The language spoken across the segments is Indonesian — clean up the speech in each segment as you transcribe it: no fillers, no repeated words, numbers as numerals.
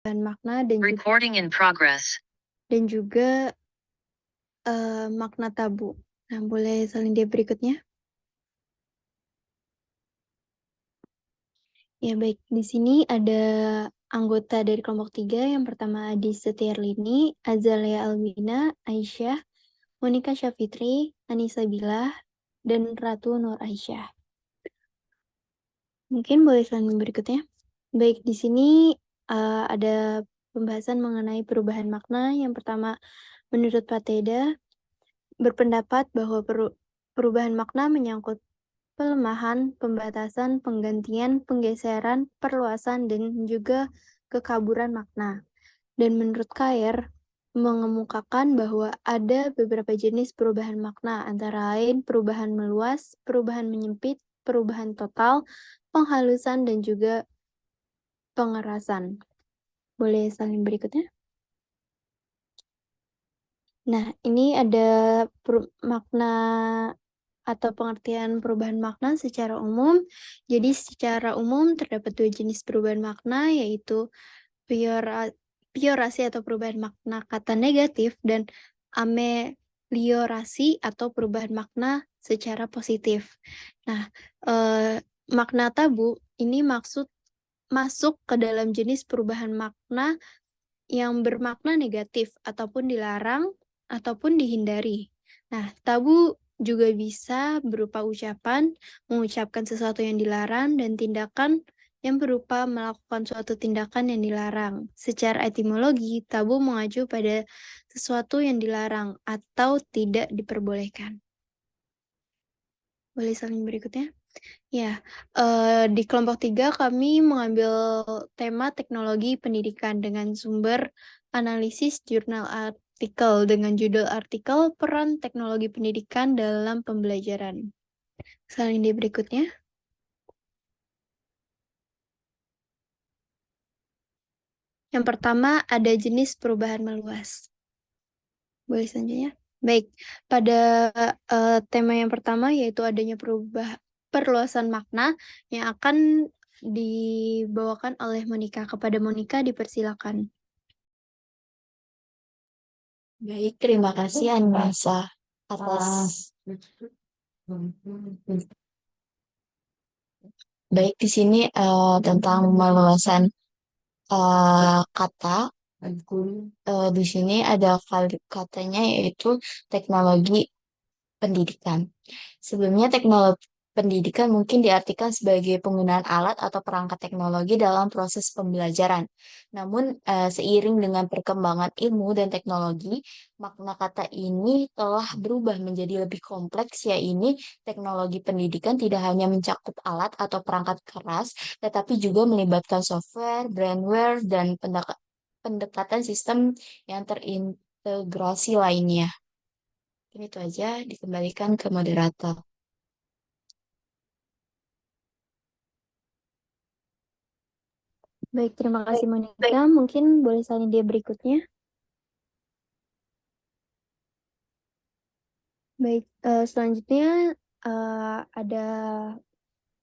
makna dan juga Recording in progress. makna tabu. Nah, boleh salin dia berikutnya. Ya, baik. Di sini ada anggota dari kelompok 3. Yang pertama Adi Setiarlini, Azalea Alwina, Aisyah, Monika Syafitri, Anissa Bilah, dan Ratu Nur Aisyah. Mungkin boleh salin berikutnya. Baik, di sini ada pembahasan mengenai perubahan makna. Yang pertama, menurut Pak Teda, berpendapat bahwa perubahan makna menyangkut pelemahan, pembatasan, penggantian, penggeseran, perluasan, dan juga kekaburan makna. Dan menurut Kair, mengemukakan bahwa ada beberapa jenis perubahan makna, antara lain perubahan meluas, perubahan menyempit, perubahan total, penghalusan, dan juga pengerasan. Boleh salin berikutnya? Nah, ini ada makna atau pengertian perubahan makna secara umum. Jadi secara umum terdapat 2 jenis perubahan makna, yaitu piorasi atau perubahan makna kata negatif dan ameliorasi atau perubahan makna secara positif. Nah, makna tabu ini masuk ke dalam jenis perubahan makna yang bermakna negatif ataupun dilarang ataupun dihindari. Nah, tabu juga bisa berupa ucapan, mengucapkan sesuatu yang dilarang, dan tindakan yang berupa melakukan suatu tindakan yang dilarang. Secara etimologi, tabu mengacu pada sesuatu yang dilarang atau tidak diperbolehkan. Boleh salin berikutnya? Ya, di kelompok 3 kami mengambil tema teknologi pendidikan dengan sumber analisis jurnal artikel dengan judul artikel Peran Teknologi Pendidikan dalam Pembelajaran. Salin di berikutnya. Yang pertama ada jenis perubahan meluas. Boleh selanjutnya. Baik, pada tema yang pertama yaitu adanya perluasan makna yang akan dibawakan oleh Monika. Kepada Monika dipersilakan. Baik, terima kasih Anissa atas baik di sini tentang meluasan kata. Di sini ada katanya yaitu teknologi pendidikan. Sebelumnya teknologi pendidikan mungkin diartikan sebagai penggunaan alat atau perangkat teknologi dalam proses pembelajaran. Namun seiring dengan perkembangan ilmu dan teknologi, makna kata ini telah berubah menjadi lebih kompleks, yaitu teknologi pendidikan tidak hanya mencakup alat atau perangkat keras, tetapi juga melibatkan software, brandware, dan pendekatan sistem yang terintegrasi lainnya. Ini itu aja, dikembalikan ke moderator. Baik, terima kasih Monika. Mungkin boleh salin dia berikutnya. Baik, selanjutnya ada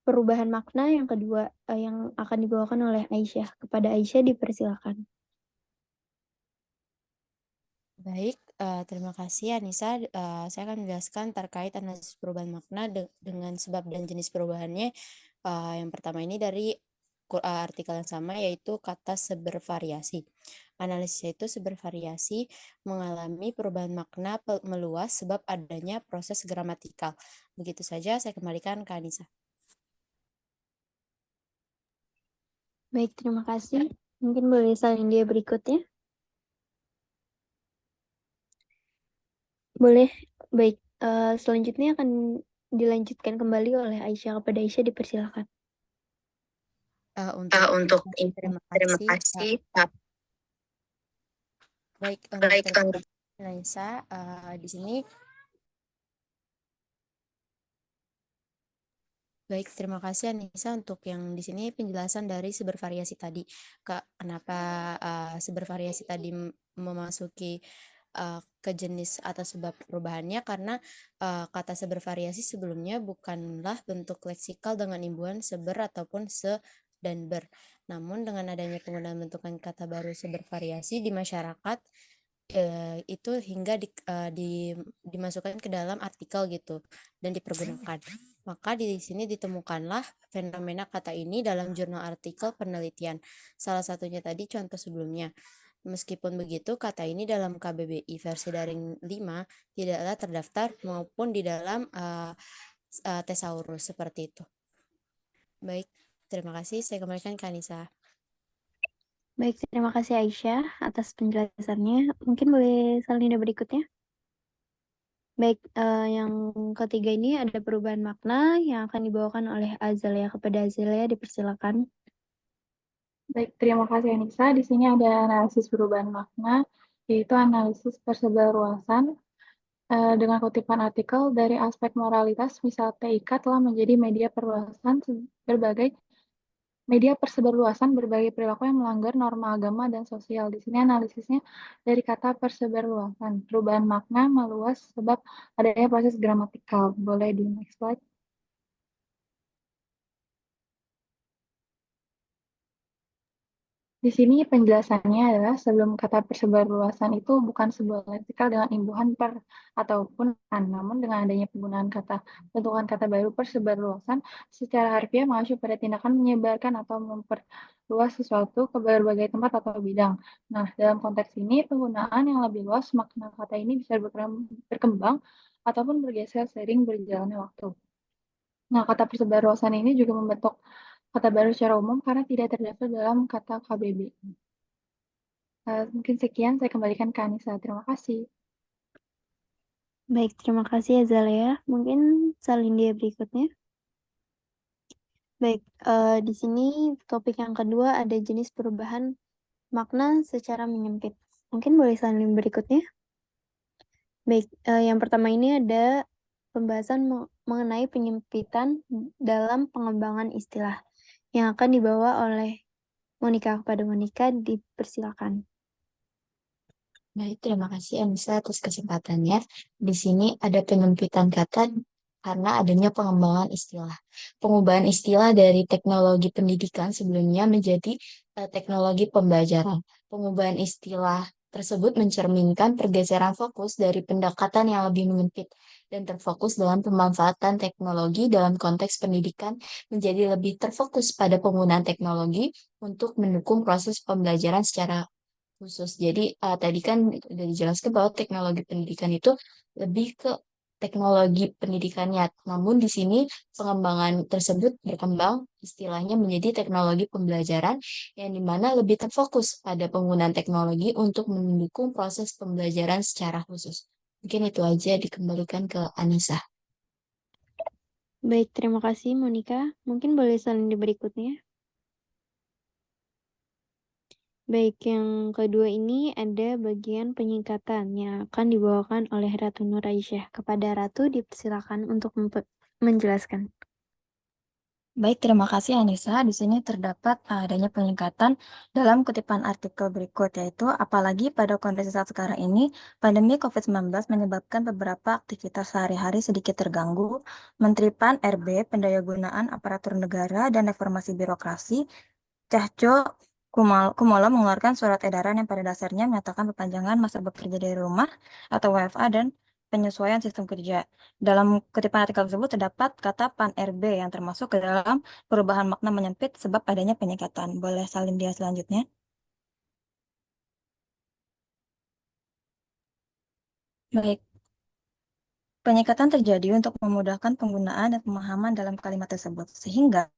perubahan makna yang kedua yang akan dibawakan oleh Aisyah. Kepada Aisyah dipersilakan. Baik, terima kasih Anissa. Saya akan menjelaskan terkait analisis perubahan makna dengan sebab dan jenis perubahannya. Yang pertama ini dari artikel yang sama, yaitu kata sebervariasi. Analisis itu sebervariasi mengalami perubahan makna meluas sebab adanya proses gramatikal. Begitu saja, saya kembalikan ke Anissa. Baik, terima kasih. Mungkin boleh salin dia berikutnya. Boleh. Baik, selanjutnya akan dilanjutkan kembali oleh Aisyah. Kepada Aisyah dipersilakan. Untuk terima kasih. Baik, untuk Anissa, di sini. Baik, terima kasih Anissa untuk yang di sini penjelasan dari sebervariasi tadi. Kenapa sebervariasi tadi memasuki ke jenis atau sebab perubahannya, karena kata sebervariasi sebelumnya bukanlah bentuk leksikal dengan imbuhan seber ataupun se dan ber. Namun dengan adanya penggunaan bentukan kata baru bervariasi di masyarakat, itu hingga dimasukkan ke dalam artikel gitu dan dipergunakan. Maka di sini ditemukanlah fenomena kata ini dalam jurnal artikel penelitian. Salah satunya tadi contoh sebelumnya. Meskipun begitu, kata ini dalam KBBI versi daring 5 tidaklah terdaftar maupun di dalam thesaurus seperti itu. Baik, terima kasih. Saya kembalikan ke Anissa. Baik, terima kasih Aisyah atas penjelasannya. Mungkin boleh salin berikutnya. Baik, yang ketiga ini ada perubahan makna yang akan dibawakan oleh Azalia. Kepada Azalia, dipersilakan. Baik, terima kasih Anissa. Di sini ada analisis perubahan makna, yaitu analisis persebaruasan dengan kutipan artikel dari aspek moralitas, misal TIK telah menjadi media persebarluasan berbagai perilaku yang melanggar norma agama dan sosial. Di sini analisisnya dari kata persebarluasan. Perubahan makna meluas sebab adanya proses gramatikal. Boleh di next slide. Di sini penjelasannya adalah sebelum kata persebarluasan itu bukan sebuah leksikal dengan imbuhan per ataupun an, namun dengan adanya penggunaan bentukan kata baru persebarluasan secara harfiah mengacu pada tindakan menyebarkan atau memperluas sesuatu ke berbagai tempat atau bidang. Nah, dalam konteks ini penggunaan yang lebih luas makna kata ini bisa berkembang ataupun bergeser seiring berjalannya waktu. Nah, kata persebarluasan ini juga membentuk kata baru secara umum karena tidak terdaftar dalam kata KBBI. Mungkin sekian, saya kembalikan ke Anissa. Terima kasih. Baik, terima kasih Azalia. Mungkin salin dia berikutnya. Baik, di sini topik yang kedua ada jenis perubahan makna secara menyempit. Mungkin boleh salin berikutnya. Baik, yang pertama ini ada pembahasan mengenai penyempitan dalam pengembangan istilah yang akan dibawa oleh Monica. Kepada Monica, dipersilakan. Baik, terima kasih Anissa atas kesempatannya. Di sini ada penyempitan kata karena adanya pengembangan istilah. Pengubahan istilah dari teknologi pendidikan sebelumnya menjadi teknologi pembelajaran. Pengubahan istilah tersebut mencerminkan pergeseran fokus dari pendekatan yang lebih menyempit dan terfokus dalam pemanfaatan teknologi dalam konteks pendidikan menjadi lebih terfokus pada penggunaan teknologi untuk mendukung proses pembelajaran secara khusus. Jadi tadi kan udah dijelaskan bahwa teknologi pendidikan itu lebih ke teknologi pendidikannya. Namun di sini pengembangan tersebut berkembang istilahnya menjadi teknologi pembelajaran yang dimana lebih terfokus pada penggunaan teknologi untuk mendukung proses pembelajaran secara khusus. Mungkin itu aja, dikembalikan ke Anissa. Baik, terima kasih Monica. Mungkin boleh salin di berikutnya. Baik, yang kedua ini ada bagian penyingkatan yang akan dibawakan oleh Ratu Nur Aisyah. Kepada Ratu, dipersilakan untuk menjelaskan. Baik, terima kasih Anissa. Di sini terdapat adanya penyingkatan dalam kutipan artikel berikut, yaitu apalagi pada kondisi saat sekarang ini, pandemi COVID-19 menyebabkan beberapa aktivitas sehari-hari sedikit terganggu. Menteri PAN RB, Pendayagunaan Aparatur Negara dan Reformasi Birokrasi, Cahyo Kumolo mengeluarkan surat edaran yang pada dasarnya menyatakan perpanjangan masa bekerja dari rumah atau WFA dan penyesuaian sistem kerja. Dalam kutipan artikel tersebut terdapat kata PAN RB yang termasuk ke dalam perubahan makna menyempit sebab adanya penyingkatan. Boleh salin dia selanjutnya. Baik. Penyingkatan terjadi untuk memudahkan penggunaan dan pemahaman dalam kalimat tersebut, sehingga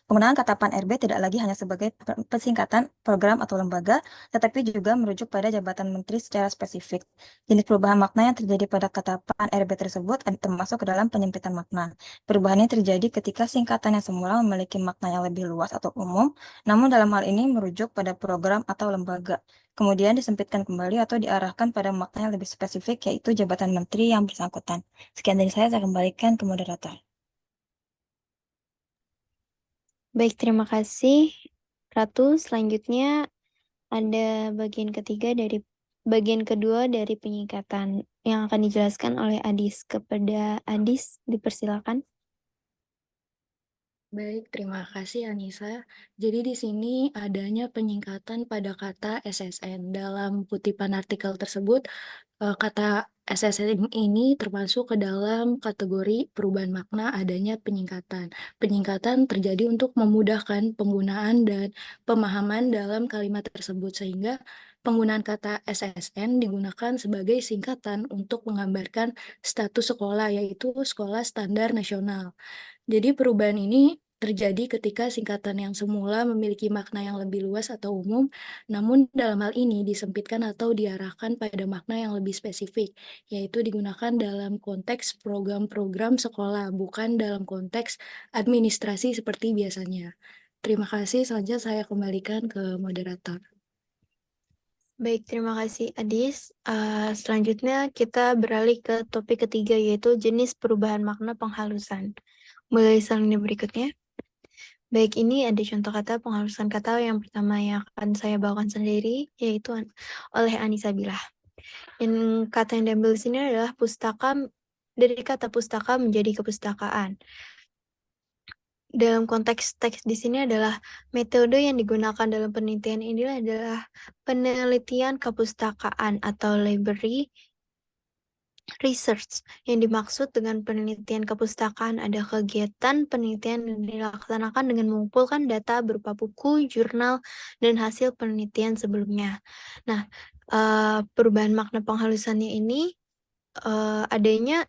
penggunaan kata PAN RB tidak lagi hanya sebagai persingkatan program atau lembaga, tetapi juga merujuk pada jabatan menteri secara spesifik. Jenis perubahan makna yang terjadi pada kata PAN RB tersebut termasuk ke dalam penyempitan makna. Perubahan ini terjadi ketika singkatan yang semula memiliki makna yang lebih luas atau umum, namun dalam hal ini merujuk pada program atau lembaga. Kemudian disempitkan kembali atau diarahkan pada makna yang lebih spesifik, yaitu jabatan menteri yang bersangkutan. Sekian dari saya kembalikan ke moderator. Baik, terima kasih Ratu. Selanjutnya ada bagian kedua dari penyingkatan yang akan dijelaskan oleh Adis. Kepada Adis, dipersilakan. Baik, terima kasih Anissa. Jadi di sini adanya penyingkatan pada kata SSN. Dalam kutipan artikel tersebut, kata SSN ini termasuk ke dalam kategori perubahan makna adanya penyingkatan. Penyingkatan terjadi untuk memudahkan penggunaan dan pemahaman dalam kalimat tersebut, sehingga penggunaan kata SSN digunakan sebagai singkatan untuk menggambarkan status sekolah, yaitu sekolah standar nasional. Jadi perubahan ini terjadi ketika singkatan yang semula memiliki makna yang lebih luas atau umum, namun dalam hal ini disempitkan atau diarahkan pada makna yang lebih spesifik, yaitu digunakan dalam konteks program-program sekolah, bukan dalam konteks administrasi seperti biasanya. Terima kasih, selanjutnya saya kembalikan ke moderator. Baik, terima kasih Adis. Selanjutnya kita beralih ke topik ketiga, yaitu jenis perubahan makna penghalusan. Mulai selanjutnya berikutnya. Baik, ini ada contoh kata penghalusan kata yang pertama yang akan saya bawakan sendiri, yaitu oleh Anissa Bilah. Dan kata yang diambil di sini adalah pustaka, dari kata pustaka menjadi kepustakaan. Dalam konteks teks di sini adalah metode yang digunakan dalam penelitian ini adalah penelitian kepustakaan atau library research. Yang dimaksud dengan penelitian kepustakaan ada kegiatan penelitian yang dilaksanakan dengan mengumpulkan data berupa buku, jurnal, dan hasil penelitian sebelumnya. Nah, perubahan makna penghalusannya ini adanya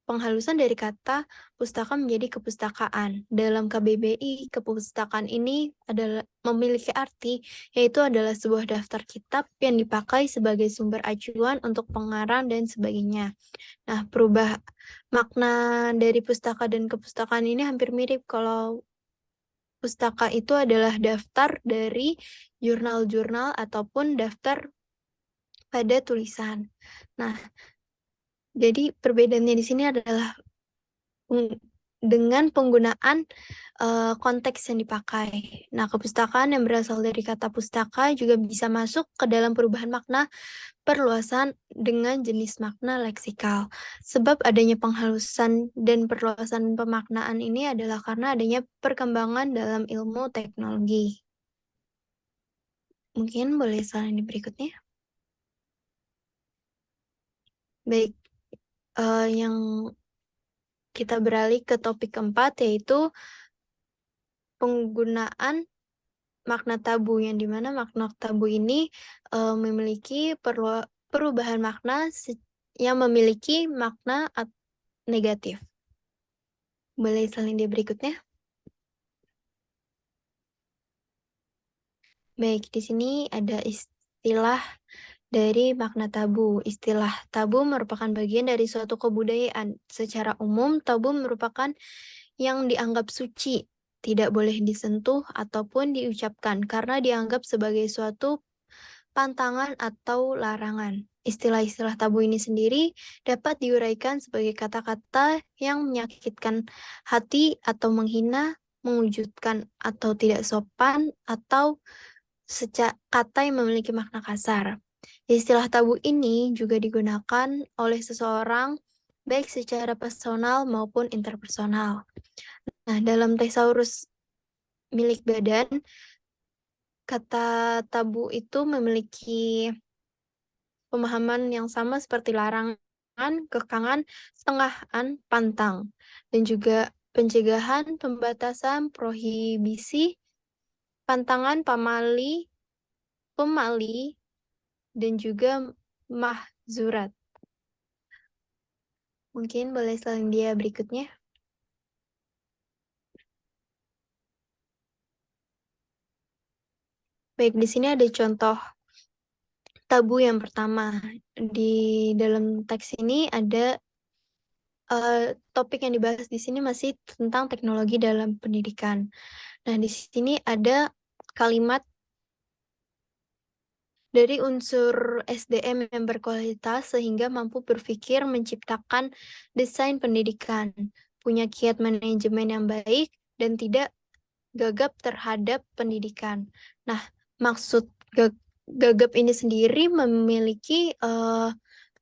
penghalusan dari kata pustaka menjadi kepustakaan. Dalam KBBI, kepustakaan ini adalah memiliki arti, yaitu adalah sebuah daftar kitab yang dipakai sebagai sumber acuan untuk pengarang dan sebagainya. Nah, perubah makna dari pustaka dan kepustakaan ini hampir mirip. Kalau pustaka itu adalah daftar dari jurnal-jurnal ataupun daftar pada tulisan. Nah, jadi perbedaannya di sini adalah dengan penggunaan konteks yang dipakai. Nah, kepustakaan yang berasal dari kata pustaka juga bisa masuk ke dalam perubahan makna perluasan dengan jenis makna leksikal. Sebab adanya penghalusan dan perluasan pemaknaan ini adalah karena adanya perkembangan dalam ilmu teknologi. Mungkin boleh selanjutnya berikutnya. Baik, yang kita beralih ke topik keempat, yaitu penggunaan makna tabu, yang dimana makna tabu ini memiliki perubahan makna yang memiliki makna negatif. Boleh selanjutnya berikutnya. Baik, di sini ada istilah dari makna tabu. Istilah tabu merupakan bagian dari suatu kebudayaan. Secara umum, tabu merupakan yang dianggap suci, tidak boleh disentuh ataupun diucapkan karena dianggap sebagai suatu pantangan atau larangan. Istilah-istilah tabu ini sendiri dapat diuraikan sebagai kata-kata yang menyakitkan hati atau menghina, mewujudkan atau tidak sopan, atau kata yang memiliki makna kasar. Istilah tabu ini juga digunakan oleh seseorang baik secara personal maupun interpersonal. Nah, dalam tesaurus milik badan, kata tabu itu memiliki pemahaman yang sama seperti larangan, kekangan, setengahan, pantang, dan juga pencegahan, pembatasan, prohibisi, pantangan, pemali, dan juga mahzurat. Mungkin boleh selanjutnya berikutnya. Baik, di sini ada contoh tabu yang pertama. Di dalam teks ini ada topik yang dibahas di sini masih tentang teknologi dalam pendidikan. Nah, di sini ada kalimat dari unsur SDM yang berkualitas sehingga mampu berpikir menciptakan desain pendidikan, punya kiat manajemen yang baik, dan tidak gagap terhadap pendidikan. Nah, maksud gagap ini sendiri memiliki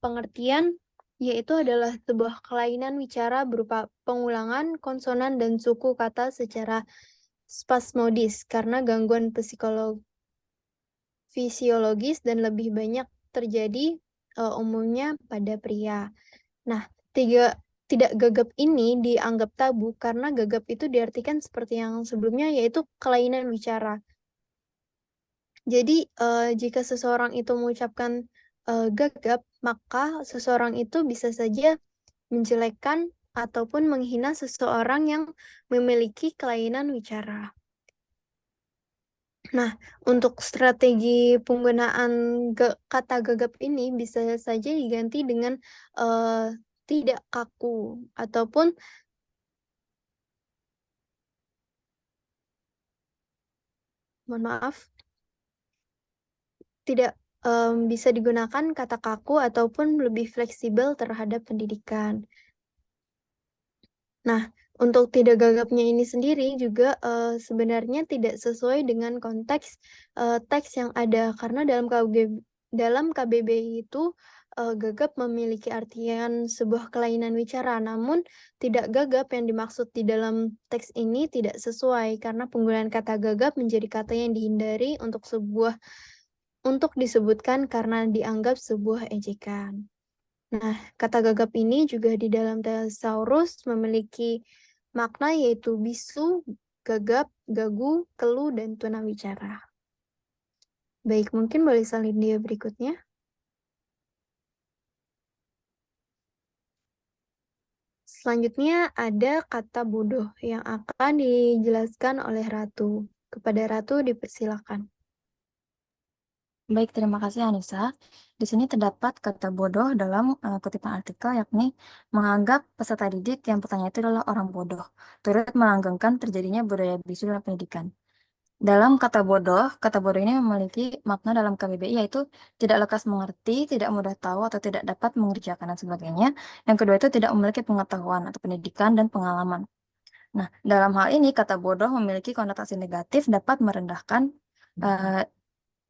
pengertian yaitu adalah sebuah kelainan wicara berupa pengulangan konsonan dan suku kata secara spasmodis karena gangguan fisiologis dan lebih banyak terjadi umumnya pada pria. Nah, tidak gagap ini dianggap tabu karena gagap itu diartikan seperti yang sebelumnya, yaitu kelainan wicara. Jadi, jika seseorang itu mengucapkan gagap, maka seseorang itu bisa saja menjelekkan ataupun menghina seseorang yang memiliki kelainan wicara. Nah, untuk strategi penggunaan kata gagap ini bisa saja diganti dengan tidak kaku ataupun mohon maaf, tidak bisa digunakan kata kaku ataupun lebih fleksibel terhadap pendidikan. Nah, untuk tidak gagapnya ini sendiri juga sebenarnya tidak sesuai dengan konteks teks yang ada karena dalam KBBI itu gagap memiliki artian sebuah kelainan wicara, namun tidak gagap yang dimaksud di dalam teks ini tidak sesuai karena penggunaan kata gagap menjadi kata yang dihindari untuk disebutkan karena dianggap sebuah ejekan. Nah, kata gagap ini juga di dalam tesaurus memiliki makna yaitu bisu, gagap, gagu, kelu, dan tunawicara. Baik, mungkin boleh salin dia berikutnya. Selanjutnya ada kata bodoh yang akan dijelaskan oleh Ratu. Kepada Ratu dipersilakan. Baik, terima kasih Anissa. Di sini terdapat kata bodoh dalam kutipan artikel, yakni menganggap peserta didik yang bertanya itu adalah orang bodoh, turut melanggengkan terjadinya budaya bisu dalam pendidikan. Dalam kata bodoh ini memiliki makna dalam KBBI yaitu tidak lekas mengerti, tidak mudah tahu, atau tidak dapat mengerjakan dan sebagainya. Yang kedua itu tidak memiliki pengetahuan atau pendidikan dan pengalaman. Nah, dalam hal ini kata bodoh memiliki konotasi negatif dapat merendahkan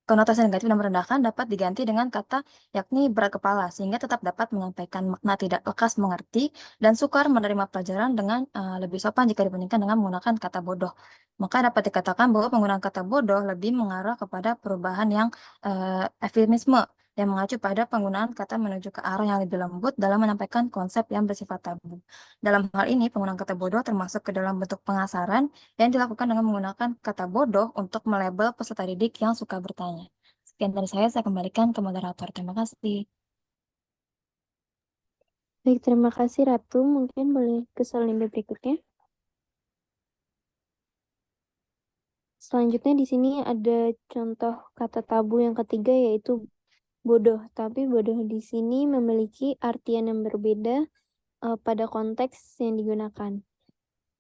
konotasi negatif dan merendahkan dapat diganti dengan kata yakni berat kepala sehingga tetap dapat menyampaikan makna tidak lekas mengerti dan sukar menerima pelajaran dengan lebih sopan jika dibandingkan dengan menggunakan kata bodoh. Maka dapat dikatakan bahwa penggunaan kata bodoh lebih mengarah kepada perubahan yang eufemisme yang mengacu pada penggunaan kata menuju ke arah yang lebih lembut dalam menyampaikan konsep yang bersifat tabu. Dalam hal ini, penggunaan kata bodoh termasuk ke dalam bentuk pengasaran yang dilakukan dengan menggunakan kata bodoh untuk melabel peserta didik yang suka bertanya. Sekian dari saya kembalikan ke moderator. Terima kasih. Baik, terima kasih Ratu. Mungkin boleh ke slide berikutnya. Selanjutnya di sini ada contoh kata tabu yang ketiga yaitu bodoh. Tapi bodoh di sini memiliki artian yang berbeda pada konteks yang digunakan.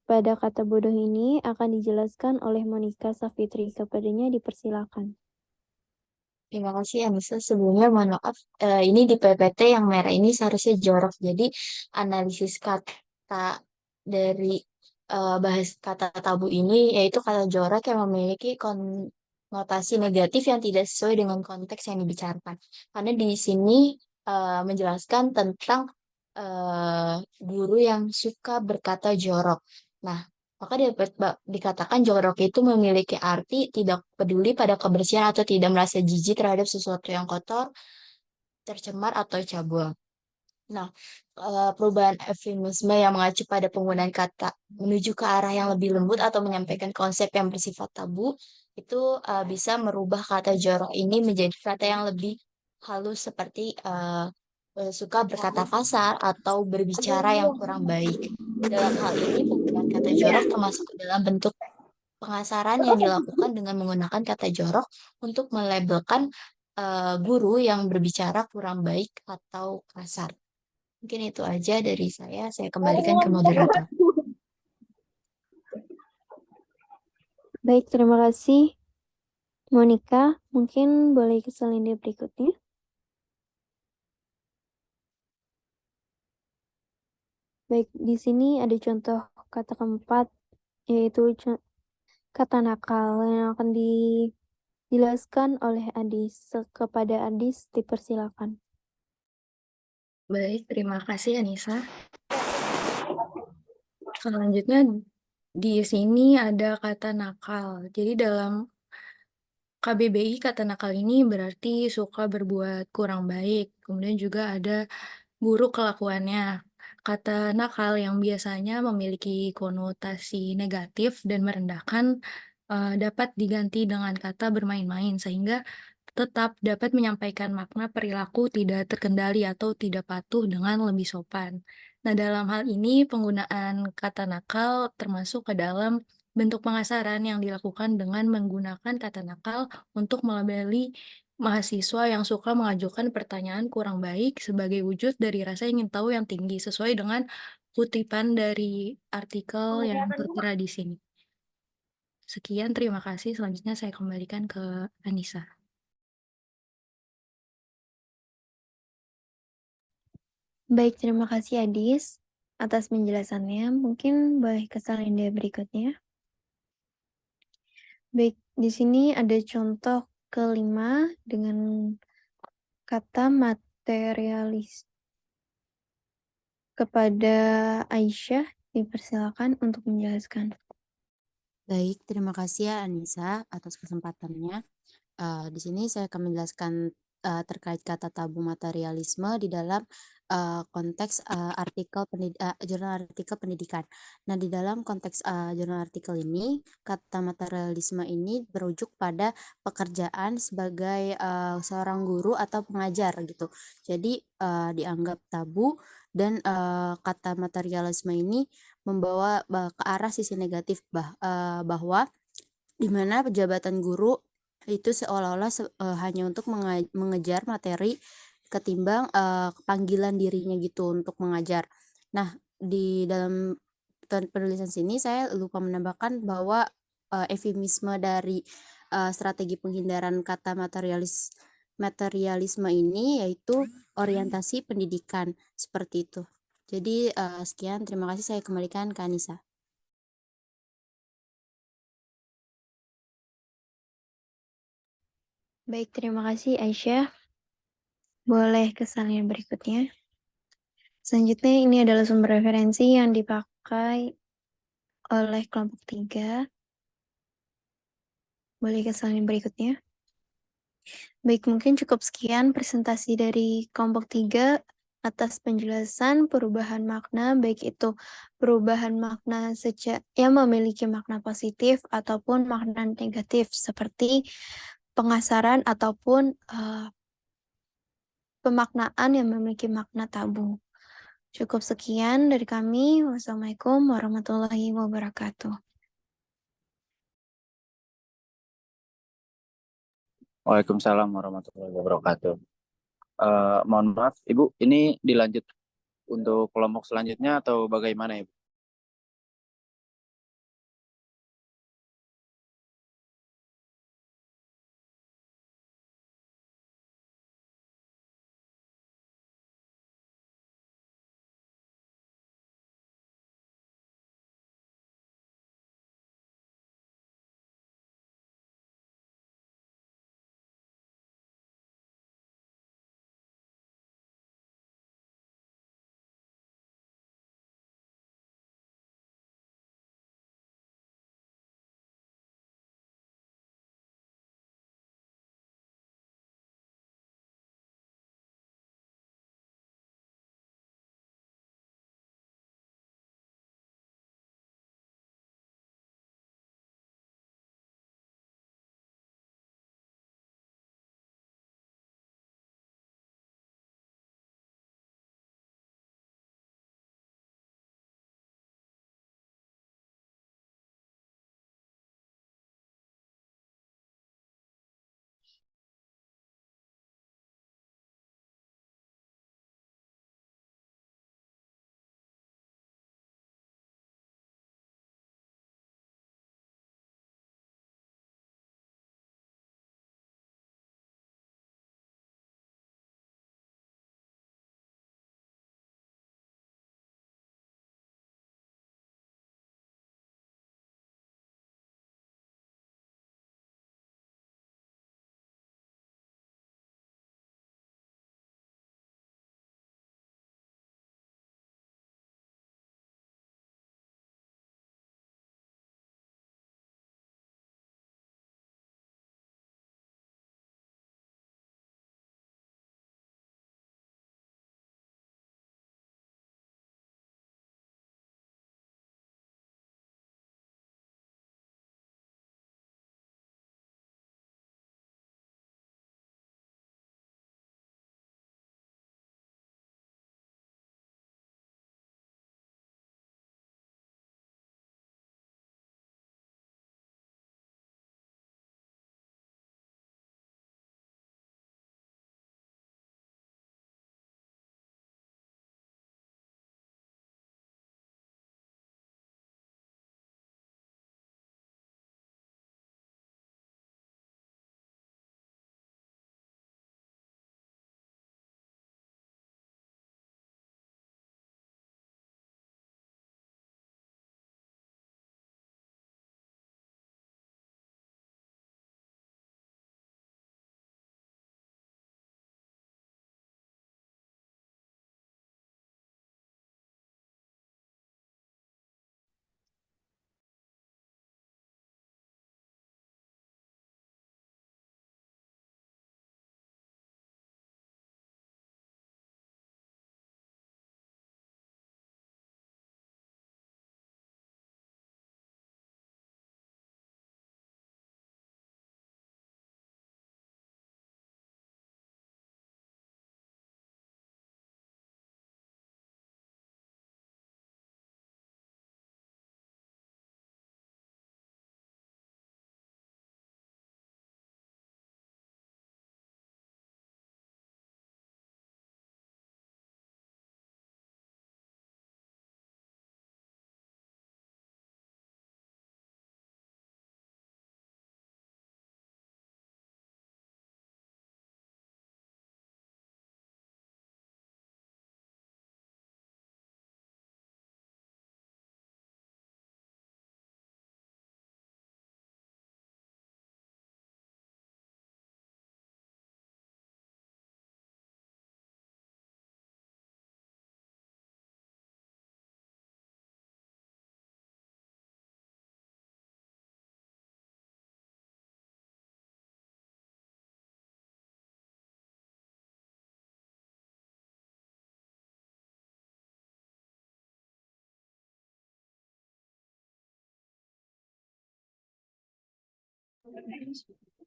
Pada kata bodoh ini akan dijelaskan oleh Monica Safitri. Kepadanya dipersilakan. Terima kasih Anissa. Sebelumnya mohon maaf, ini di PPT yang merah ini seharusnya jorok. Jadi analisis kata dari bahas kata tabu ini yaitu kata jorok yang memiliki konotasi negatif yang tidak sesuai dengan konteks yang dibicarakan. Karena di sini menjelaskan tentang guru yang suka berkata jorok. Nah, maka dapat dikatakan jorok itu memiliki arti tidak peduli pada kebersihan atau tidak merasa jijik terhadap sesuatu yang kotor, tercemar, atau cabul. Nah, perubahan eufemisme yang mengacu pada penggunaan kata menuju ke arah yang lebih lembut atau menyampaikan konsep yang bersifat tabu, itu bisa merubah kata jorok ini menjadi kata yang lebih halus seperti suka berkata kasar atau berbicara yang kurang baik. Dalam hal ini, penggunaan kata jorok termasuk ke dalam bentuk pengasaran yang dilakukan dengan menggunakan kata jorok untuk melabelkan guru yang berbicara kurang baik atau kasar. Mungkin itu aja dari saya kembalikan ke moderator. Baik, terima kasih Monica. Mungkin boleh ke slide berikutnya. Baik, di sini ada contoh kata keempat, yaitu kata nakal yang akan dijelaskan oleh Adis. Kepada Adis, dipersilakan. Baik, terima kasih Anissa. Selanjutnya di sini ada kata nakal. Jadi dalam KBBI kata nakal ini berarti suka berbuat kurang baik. Kemudian juga ada buruk kelakuannya. Kata nakal yang biasanya memiliki konotasi negatif dan merendahkan dapat diganti dengan kata bermain-main sehingga tetap dapat menyampaikan makna perilaku tidak terkendali atau tidak patuh dengan lebih sopan. Nah, dalam hal ini penggunaan kata nakal termasuk ke dalam bentuk pengasaran yang dilakukan dengan menggunakan kata nakal untuk melabeli mahasiswa yang suka mengajukan pertanyaan kurang baik sebagai wujud dari rasa ingin tahu yang tinggi sesuai dengan kutipan dari artikel yang tertera di sini. Sekian, terima kasih. Selanjutnya saya kembalikan ke Anissa. Baik, terima kasih Adis atas penjelasannya. Mungkin boleh ke salin berikutnya. Baik, di sini ada contoh kelima dengan kata materialis. Kepada Aisyah, dipersilakan untuk menjelaskan. Baik, terima kasih ya Anissa atas kesempatannya. Di sini saya akan menjelaskan terkait kata tabu materialisme di dalam konteks jurnal artikel pendidikan. Nah, di dalam konteks jurnal artikel ini, kata materialisme ini berujuk pada pekerjaan sebagai seorang guru atau pengajar gitu. Jadi dianggap tabu dan kata materialisme ini membawa ke arah sisi negatif bahwa di mana pejabatan guru itu seolah-olah hanya untuk mengejar materi ketimbang panggilan dirinya gitu untuk mengajar. Nah, di dalam penulisan sini saya lupa menambahkan bahwa eufemisme dari strategi penghindaran kata materialisme ini yaitu orientasi pendidikan seperti itu. Jadi sekian, terima kasih, saya kembalikan ke Anissa. Baik, terima kasih Aisyah. Boleh ke salin berikutnya. Selanjutnya ini adalah sumber referensi yang dipakai oleh kelompok 3. Boleh ke salin berikutnya. Baik, mungkin cukup sekian presentasi dari kelompok 3 atas penjelasan perubahan makna, baik itu perubahan makna yang memiliki makna positif ataupun makna negatif, seperti pengasaran ataupun pemaknaan yang memiliki makna tabu. Cukup sekian dari kami. Wassalamualaikum warahmatullahi wabarakatuh. Waalaikumsalam warahmatullahi wabarakatuh. Mohon maaf, Ibu, ini dilanjut untuk kelompok selanjutnya atau bagaimana, Ibu?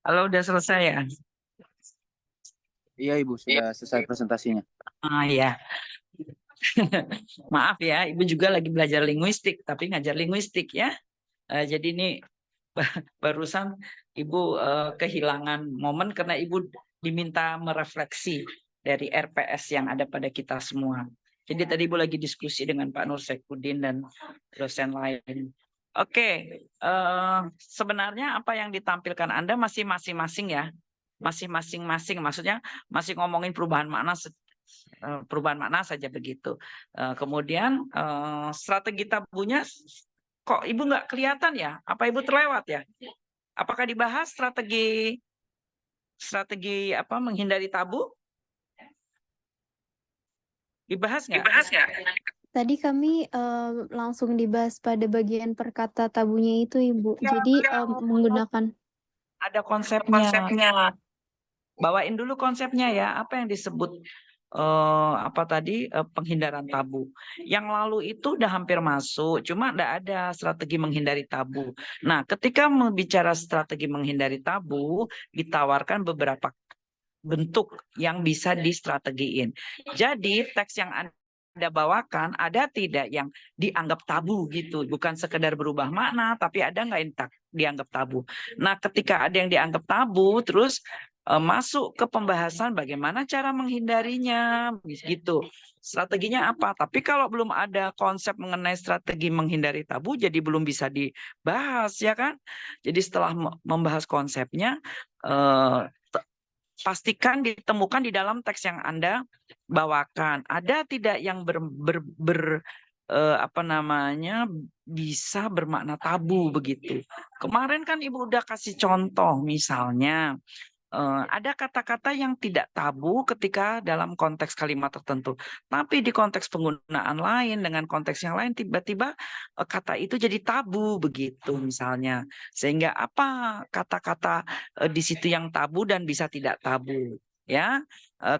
Kalau udah selesai ya? Iya Ibu, sudah selesai presentasinya. Ah ya. Maaf ya, Ibu juga lagi belajar linguistik, tapi ngajar linguistik ya. Jadi ini barusan Ibu kehilangan momen karena Ibu diminta merefleksi dari RPS yang ada pada kita semua. Jadi tadi Ibu lagi diskusi dengan Pak Nur Saifuddin dan dosen lain. Oke, sebenarnya apa yang ditampilkan Anda masih masing-masing ya, masih masing-masing. Maksudnya masih ngomongin perubahan makna saja begitu. Kemudian strategi tabunya kok Ibu nggak kelihatan ya? Apa Ibu terlewat ya? Apakah dibahas strategi apa menghindari tabu? Dibahas nggak? Tadi kami langsung dibahas pada bagian perkata tabunya itu, Ibu. Jadi menggunakan Ada konsepnya. Bawain dulu konsepnya ya. Apa yang disebut penghindaran tabu. Yang lalu itu udah hampir masuk, cuma enggak ada strategi menghindari tabu. Nah, ketika bicara strategi menghindari tabu, ditawarkan beberapa bentuk yang bisa distrategiin. Jadi, teks yang Anda bawakan ada tidak yang dianggap tabu gitu, bukan sekedar berubah makna, tapi ada nggak yang dianggap tabu. Nah, ketika ada yang dianggap tabu, terus masuk ke pembahasan bagaimana cara menghindarinya, gitu. Strateginya apa? Tapi kalau belum ada konsep mengenai strategi menghindari tabu, jadi belum bisa dibahas, ya kan? Jadi setelah membahas konsepnya, pastikan ditemukan di dalam teks yang Anda bawakan. Ada tidak yang bisa bermakna tabu begitu. Kemarin kan Ibu udah kasih contoh, misalnya ada kata-kata yang tidak tabu ketika dalam konteks kalimat tertentu. Tapi di konteks penggunaan lain, dengan konteks yang lain, tiba-tiba kata itu jadi tabu begitu misalnya. Sehingga apa kata-kata di situ yang tabu dan bisa tidak tabu. Ya,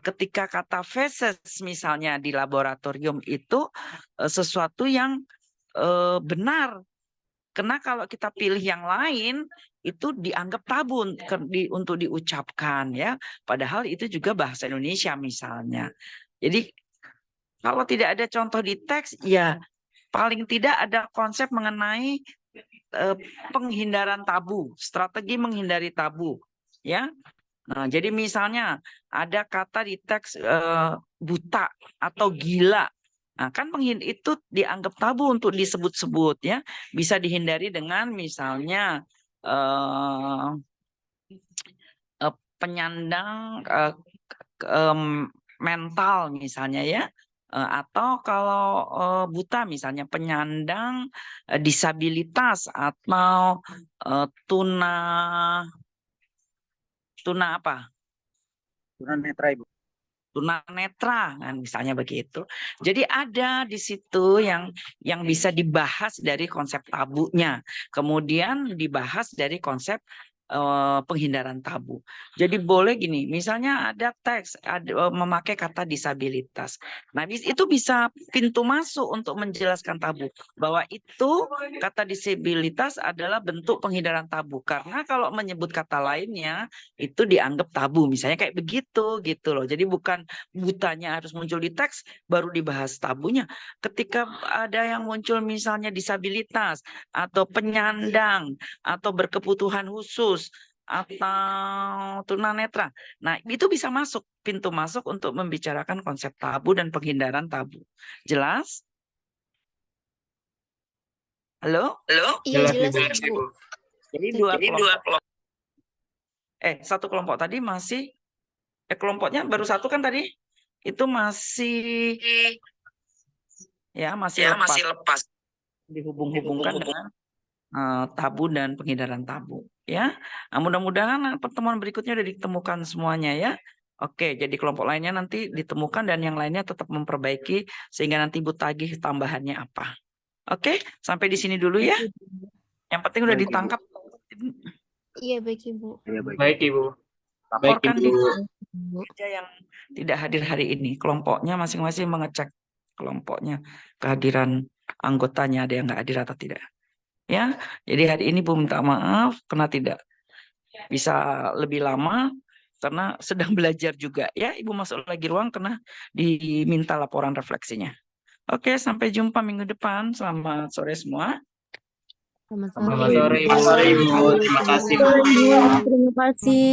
ketika kata feces misalnya di laboratorium itu sesuatu yang benar. Karena kalau kita pilih yang lain itu dianggap tabu untuk diucapkan ya. Padahal itu juga bahasa Indonesia misalnya. Jadi kalau tidak ada contoh di teks ya paling tidak ada konsep mengenai penghindaran tabu, strategi menghindari tabu ya. Nah, jadi misalnya ada kata di teks buta atau gila. Nah, kan itu dianggap tabu untuk disebut-sebut ya. Bisa dihindari dengan misalnya penyandang mental misalnya ya. Atau kalau buta misalnya penyandang disabilitas atau tuna apa? Tunanetra Ibu. Tunanetra kan misalnya begitu. Jadi ada di situ yang bisa dibahas dari konsep tabunya, kemudian dibahas dari konsep penghindaran tabu. Jadi boleh gini, misalnya ada teks memakai kata disabilitas. Nah, itu bisa pintu masuk untuk menjelaskan tabu bahwa itu kata disabilitas adalah bentuk penghindaran tabu karena kalau menyebut kata lainnya itu dianggap tabu. Misalnya kayak begitu gitu loh. Jadi bukan butanya harus muncul di teks baru dibahas tabunya. Ketika ada yang muncul misalnya disabilitas atau penyandang atau berkebutuhan khusus atau tunanetra. Nah, itu bisa masuk pintu masuk untuk membicarakan konsep tabu dan penghindaran tabu. Jelas? Halo? Iya, jelas, Ibu. Jadi dua kelompok. Satu kelompok tadi masih kelompoknya baru satu kan tadi? Itu masih lepas. Dihubung-hubungkan dengan tabu dan penghindaran tabu ya. Nah, mudah-mudahan pertemuan berikutnya sudah ditemukan semuanya ya. Oke, jadi kelompok lainnya nanti ditemukan dan yang lainnya tetap memperbaiki sehingga nanti Ibu tagih tambahannya apa. Oke, sampai di sini dulu ya. Yang penting udah ditangkap. Iya, baik Ibu. Baik Ibu. Laporkan di kerja yang tidak hadir hari ini. Kelompoknya masing-masing mengecek kelompoknya kehadiran anggotanya ada yang nggak hadir atau tidak. Ya, jadi hari ini Bu minta maaf karena tidak bisa lebih lama karena sedang belajar juga ya. Ibu masuk lagi ruang karena diminta laporan refleksinya. Oke, sampai jumpa minggu depan. Selamat sore semua. Selamat Selamat sore, sore Ibu. Ibu. Terima kasih. Terima kasih.